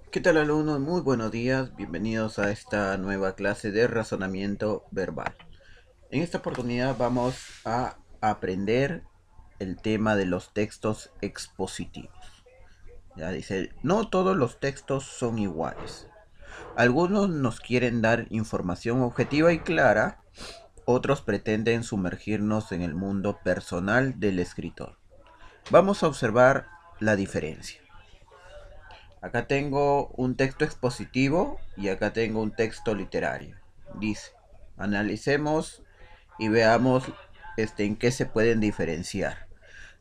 ¿Qué tal, alumnos? Muy buenos días, bienvenidos a esta nueva clase de razonamiento verbal. En esta oportunidad vamos a aprender el tema de los textos expositivos. Ya dice, no todos los textos son iguales. Algunos nos quieren dar información objetiva y clara, otros pretenden sumergirnos en el mundo personal del escritor. Vamos a observar la diferencia. Acá tengo un texto expositivo y acá tengo un texto literario. Dice, analicemos y veamos en qué se pueden diferenciar.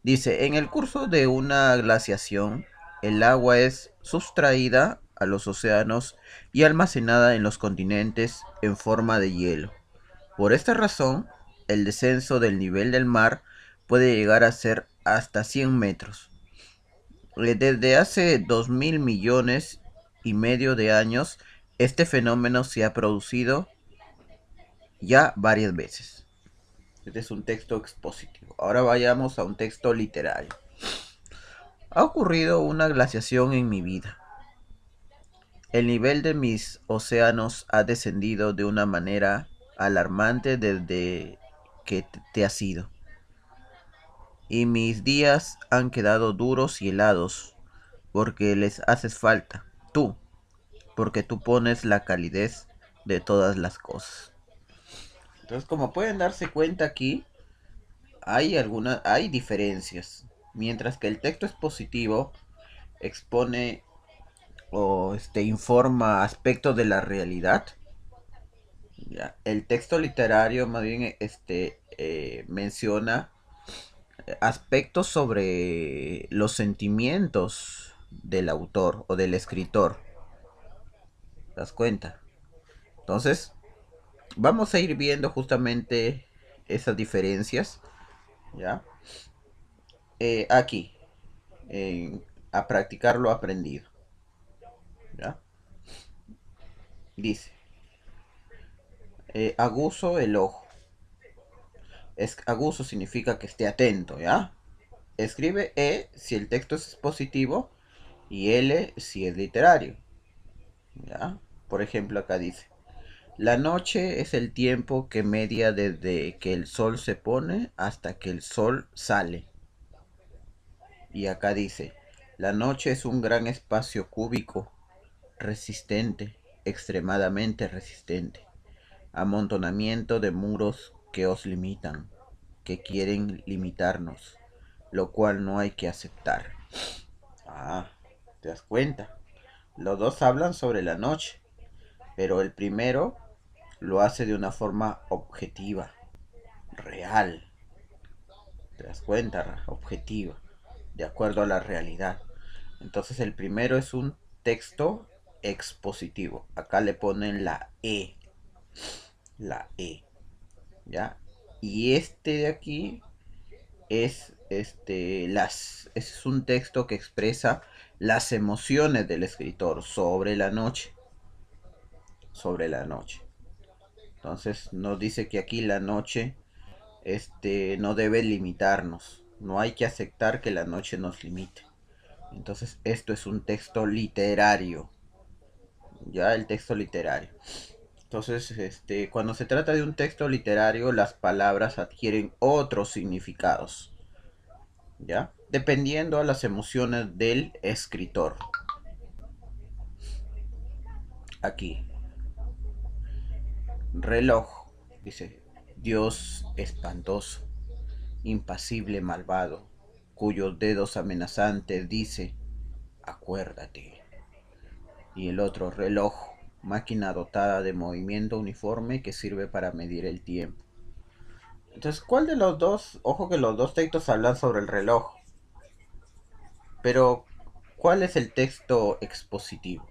Dice, en el curso de una glaciación, el agua es sustraída a los océanos y almacenada en los continentes en forma de hielo. Por esta razón, el descenso del nivel del mar puede llegar a ser hasta 100 metros. Desde hace 2.000 millones y medio de años, este fenómeno se ha producido ya varias veces. Este es un texto expositivo. Ahora vayamos a un texto literario. Ha ocurrido una glaciación en mi vida. El nivel de mis océanos ha descendido de una manera alarmante desde que te has ido. Y mis días han quedado duros y helados porque les haces falta. Tú, porque tú pones la calidez de todas las cosas. Entonces, como pueden darse cuenta aquí, hay diferencias. Mientras que el texto expositivo expone o informa aspectos de la realidad, ¿ya? El texto literario más bien menciona aspectos sobre los sentimientos del autor o del escritor. ¿Te das cuenta? Entonces, vamos a ir viendo justamente esas diferencias, ¿ya? Aquí, a practicar lo aprendido, ¿ya? Dice, aguzo el ojo. Aguzo significa que esté atento, ¿ya? Escribe E si el texto es positivo y L si es literario, ¿ya? Por ejemplo, acá dice, la noche es el tiempo que media desde que el sol se pone hasta que el sol sale. Y acá dice, la noche es un gran espacio cúbico, resistente, extremadamente resistente. Amontonamiento de muros que os limitan, que quieren limitarnos, lo cual no hay que aceptar. Ah, ¿te das cuenta? Los dos hablan sobre la noche, pero el primero lo hace de una forma objetiva, real. ¿Te das cuenta? Objetiva, de acuerdo a la realidad. Entonces el primero es un texto expositivo. Acá le ponen la E, ¿ya? Y este de aquí es un texto que expresa las emociones del escritor sobre la noche. Entonces nos dice que aquí la noche no debe limitarnos, no hay que aceptar que la noche nos limite. Entonces esto es un texto literario, ya el texto literario. Entonces, cuando se trata de un texto literario, las palabras adquieren otros significados, ¿ya? Dependiendo a las emociones del escritor. Aquí, reloj, dice, Dios espantoso, impasible malvado, cuyos dedos amenazantes dice, acuérdate. Y el otro, reloj, máquina dotada de movimiento uniforme que sirve para medir el tiempo. Entonces, ¿cuál de los dos? Ojo que los dos textos hablan sobre el reloj, pero ¿cuál es el texto expositivo?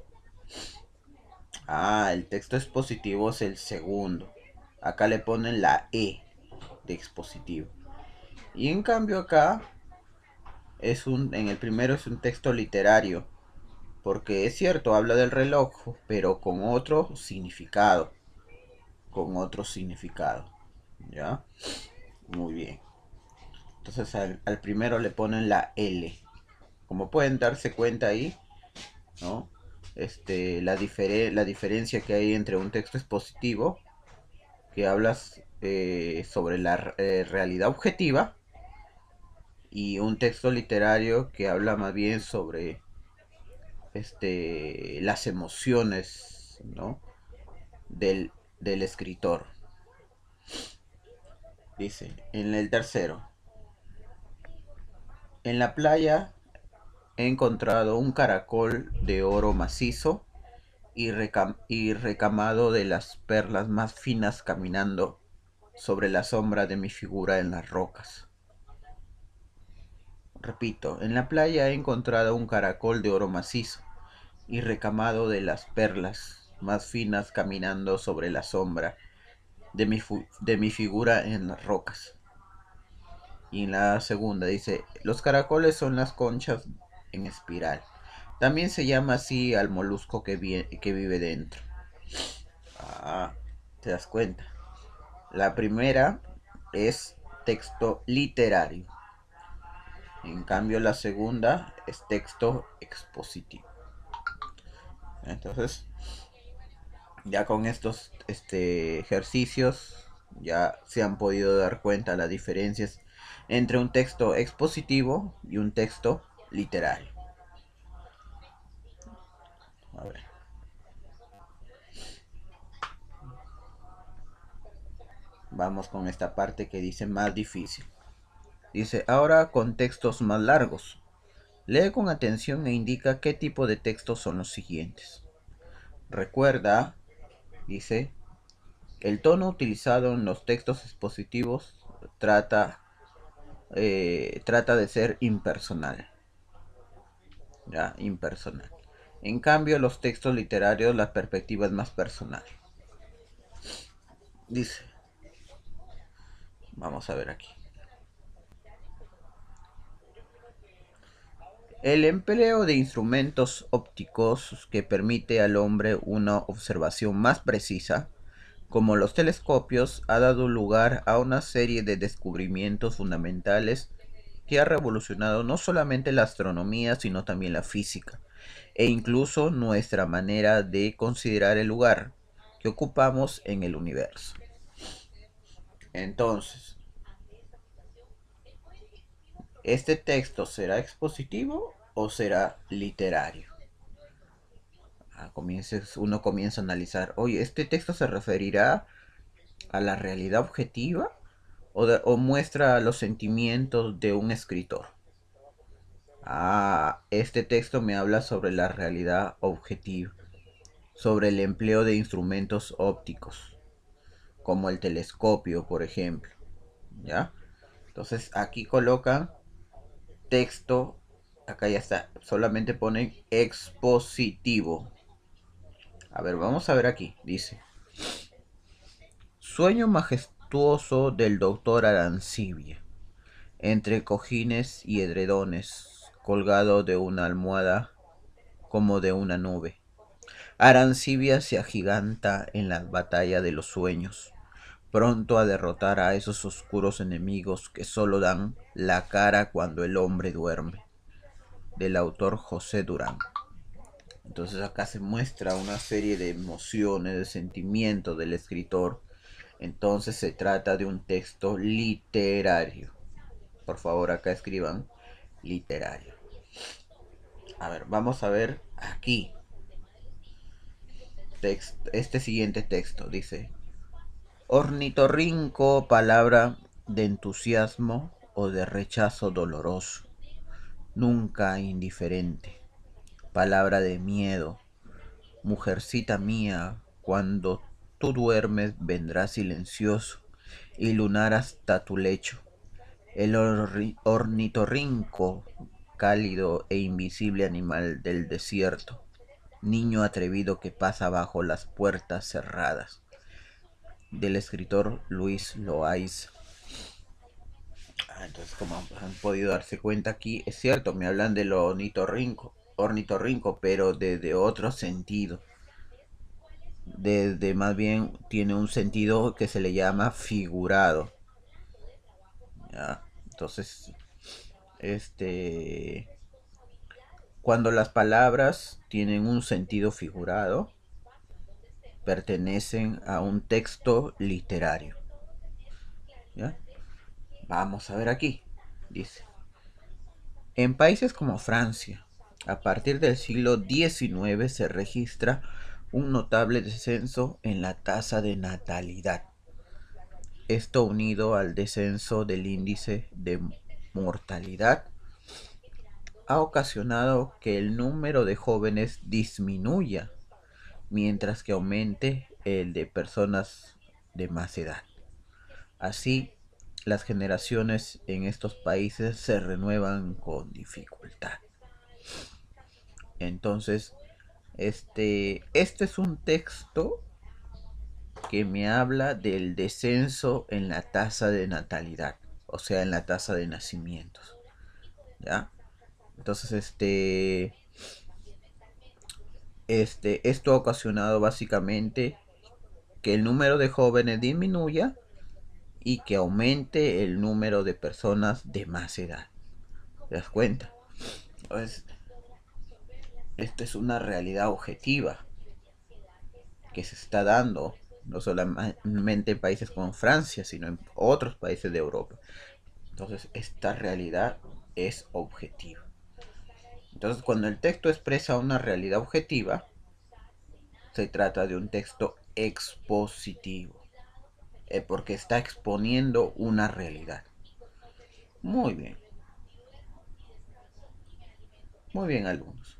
Ah, el texto expositivo es el segundo. Acá le ponen la E de expositivo. Y en cambio acá en el primero es un texto literario, porque es cierto, habla del reloj, pero con otro significado, ¿ya? Muy bien. Entonces al primero le ponen la L. Como pueden darse cuenta ahí, ¿no? la diferencia que hay entre un texto expositivo que hablas sobre la realidad objetiva y un texto literario que habla más bien sobre las emociones, ¿no? del escritor. Dice, en el tercero, en la playa he encontrado un caracol de oro macizo y recamado de las perlas más finas caminando sobre la sombra de mi figura en las rocas. Repito, en la playa he encontrado un caracol de oro macizo y recamado de las perlas más finas caminando sobre la sombra de mi figura en las rocas. Y en la segunda dice, los caracoles son las conchas en espiral. También se llama así al molusco que vive dentro. Ah, te das cuenta. La primera es texto literario. En cambio la segunda es texto expositivo. Entonces, ya con estos ejercicios ya se han podido dar cuenta las diferencias entre un texto expositivo y un texto literario. A ver, vamos con esta parte que dice más difícil. Dice, ahora con textos más largos. Lee con atención e indica qué tipo de textos son los siguientes. Recuerda, dice, el tono utilizado en los textos expositivos trata de ser impersonal. Ya, impersonal. En cambio, los textos literarios, la perspectiva es más personal. Dice, vamos a ver aquí. El empleo de instrumentos ópticos que permite al hombre una observación más precisa, como los telescopios, ha dado lugar a una serie de descubrimientos fundamentales que ha revolucionado no solamente la astronomía, sino también la física, e incluso nuestra manera de considerar el lugar que ocupamos en el universo. Entonces, ¿este texto será expositivo o será literario? Uno comienza a analizar, oye, ¿este texto se referirá a la realidad objetiva o muestra los sentimientos de un escritor? Este texto me habla sobre la realidad objetiva, sobre el empleo de instrumentos ópticos, como el telescopio, por ejemplo. ¿Ya? Entonces aquí colocan texto, acá ya está, solamente ponen expositivo. A ver, vamos a ver aquí, dice. Sueño majestuoso del doctor Arancibia, entre cojines y edredones, colgado de una almohada como de una nube. Arancibia se agiganta en la batalla de los sueños, pronto a derrotar a esos oscuros enemigos que solo dan la cara cuando el hombre duerme. Del autor José Durán. Entonces acá se muestra una serie de emociones, de sentimientos del escritor. Entonces se trata de un texto literario. Por favor, acá escriban literario. A ver, vamos a ver aquí. Este siguiente texto dice: ornitorrinco, palabra de entusiasmo o de rechazo doloroso, nunca indiferente, palabra de miedo. Mujercita mía, cuando tú duermes vendrá silencioso y lunar hasta tu lecho. El ornitorrinco, cálido e invisible animal del desierto, niño atrevido que pasa bajo las puertas cerradas. Del escritor Luis Loaiza. Entonces, como han podido darse cuenta aquí, es cierto, me hablan de lo ornitorrinco, pero desde otro sentido. Desde más bien tiene un sentido que se le llama figurado. ¿Ya? Entonces, este Cuando las palabras tienen un sentido figurado, pertenecen a un texto literario. ¿Ya? Vamos a ver aquí. Dice, en países como Francia, a partir del siglo XIX se registra un notable descenso en la tasa de natalidad. Esto unido al descenso del índice de mortalidad ha ocasionado que el número de jóvenes disminuya, mientras que aumente el de personas de más edad. Así, las generaciones en estos países se renuevan con dificultad. Entonces, este es un texto que me habla del descenso en la tasa de natalidad, o sea, en la tasa de nacimientos, ¿ya? Entonces, esto ha ocasionado básicamente que el número de jóvenes disminuya y que aumente el número de personas de más edad. ¿Te das cuenta? Entonces, esto es una realidad objetiva que se está dando no solamente en países como Francia, sino en otros países de Europa. Entonces, esta realidad es objetiva. Entonces, cuando el texto expresa una realidad objetiva, se trata de un texto expositivo, porque está exponiendo una realidad. Muy bien, muy bien, alumnos.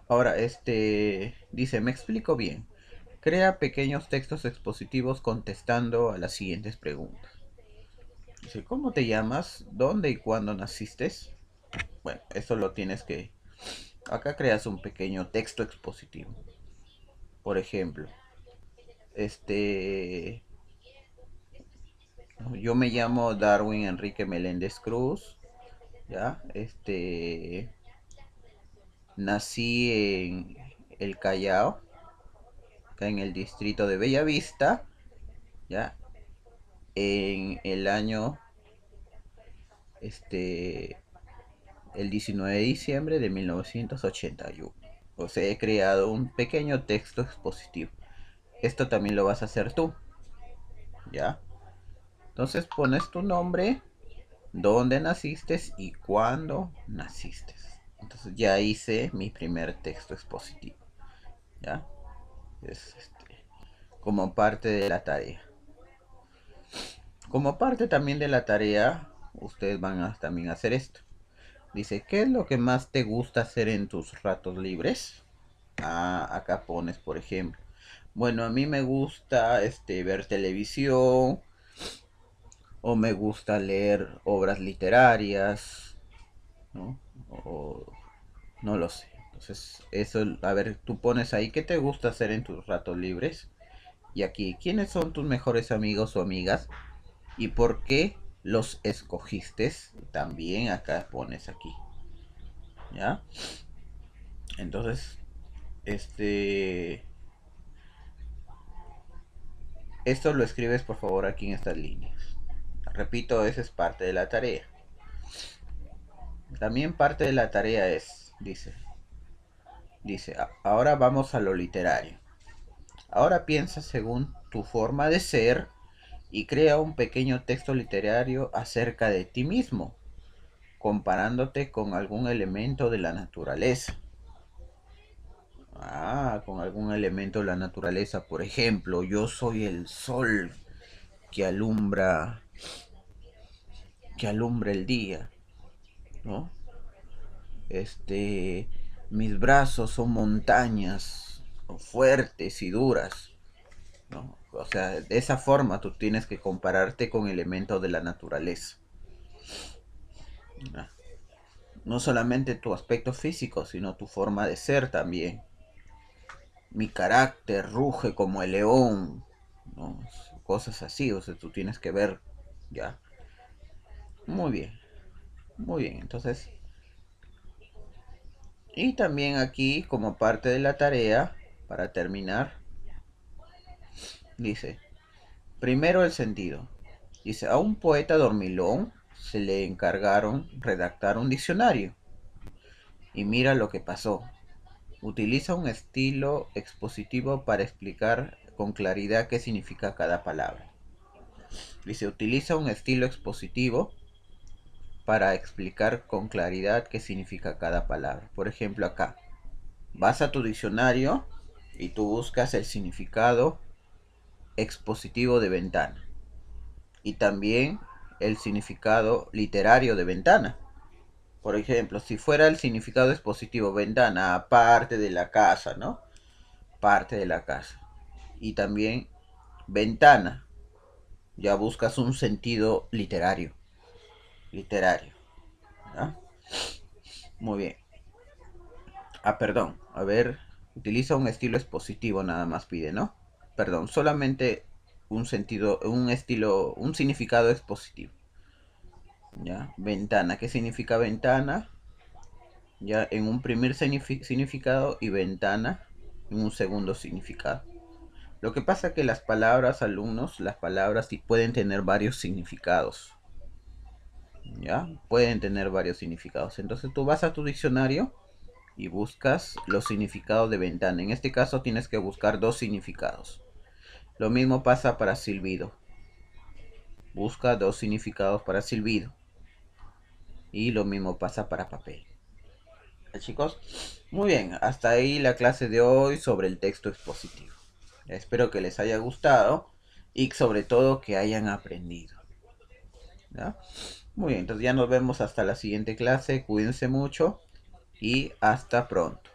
Ahora, dice, me explico bien. Crea pequeños textos expositivos contestando a las siguientes preguntas. Dice, ¿cómo te llamas? ¿Dónde y cuándo naciste? Bueno, eso lo tienes que... Acá creas un pequeño texto expositivo. Por ejemplo, este... yo me llamo Darwin Enrique Meléndez Cruz, ¿ya? Nací en el Callao, acá en el distrito de Bellavista, ¿ya? En el año, este, el 19 de diciembre de 1981. O sea, he creado un pequeño texto expositivo. Esto también lo vas a hacer tú, ¿ya? Entonces pones tu nombre, dónde naciste y cuándo naciste. Entonces ya hice mi primer texto expositivo, ¿ya? Es como parte de la tarea. Como parte también de la tarea, ustedes van a también hacer esto. Dice, ¿qué es lo que más te gusta hacer en tus ratos libres? Ah, acá pones, por ejemplo. Bueno, a mí me gusta ver televisión o me gusta leer obras literarias, ¿no? O no lo sé. Entonces, eso, a ver, tú pones ahí, ¿qué te gusta hacer en tus ratos libres? Y aquí, ¿quiénes son tus mejores amigos o amigas? ¿Y por qué los escogiste? También acá pones aquí, ¿ya? Entonces, este... esto lo escribes por favor aquí en estas líneas. Repito, esa es parte de la tarea. También parte de la tarea es, dice, ahora vamos a lo literario. Ahora piensa según tu forma de ser y crea un pequeño texto literario acerca de ti mismo, comparándote con algún elemento de la naturaleza. Ah, con algún elemento de la naturaleza. Por ejemplo, yo soy el sol que alumbra, que alumbra el día, ¿no? Este, mis brazos son montañas fuertes y duras, ¿no? O sea, de esa forma tú tienes que compararte con elementos de la naturaleza, ¿no? No solamente tu aspecto físico, sino tu forma de ser también. Mi carácter ruge como el león, ¿no? Cosas así, o sea, tú tienes que ver, ¿ya? Muy bien, muy bien, entonces... Y también aquí, como parte de la tarea, para terminar, dice, primero el sentido. Dice, a un poeta dormilón se le encargaron redactar un diccionario. Y mira lo que pasó. Utiliza un estilo expositivo para explicar con claridad qué significa cada palabra. Y se utiliza un estilo expositivo para explicar con claridad qué significa cada palabra. Por ejemplo, acá vas a tu diccionario y tú buscas el significado expositivo de ventana y también el significado literario de ventana. Por ejemplo, si fuera el significado expositivo ventana, parte de la casa, ¿no? Parte de la casa. Y también ventana, ya buscas un sentido literario. Literario. ¿Ya? Muy bien. Ah, perdón. A ver, utiliza un estilo expositivo nada más pide, ¿no? Perdón, solamente un sentido, un estilo, un significado expositivo. ¿Ya? Ventana, ¿qué significa ventana? Ya en un primer significado y ventana en un segundo significado. Lo que pasa es que las palabras, alumnos, las palabras sí pueden tener varios significados. ¿Ya? Pueden tener varios significados. Entonces tú vas a tu diccionario y buscas los significados de ventana. En este caso tienes que buscar dos significados. Lo mismo pasa para silbido. Busca dos significados para silbido. Y lo mismo pasa para papel. Chicos, muy bien, hasta ahí la clase de hoy sobre el texto expositivo. Espero que les haya gustado y sobre todo que hayan aprendido. ¿Ya? Muy bien, entonces ya nos vemos hasta la siguiente clase. Cuídense mucho y hasta pronto.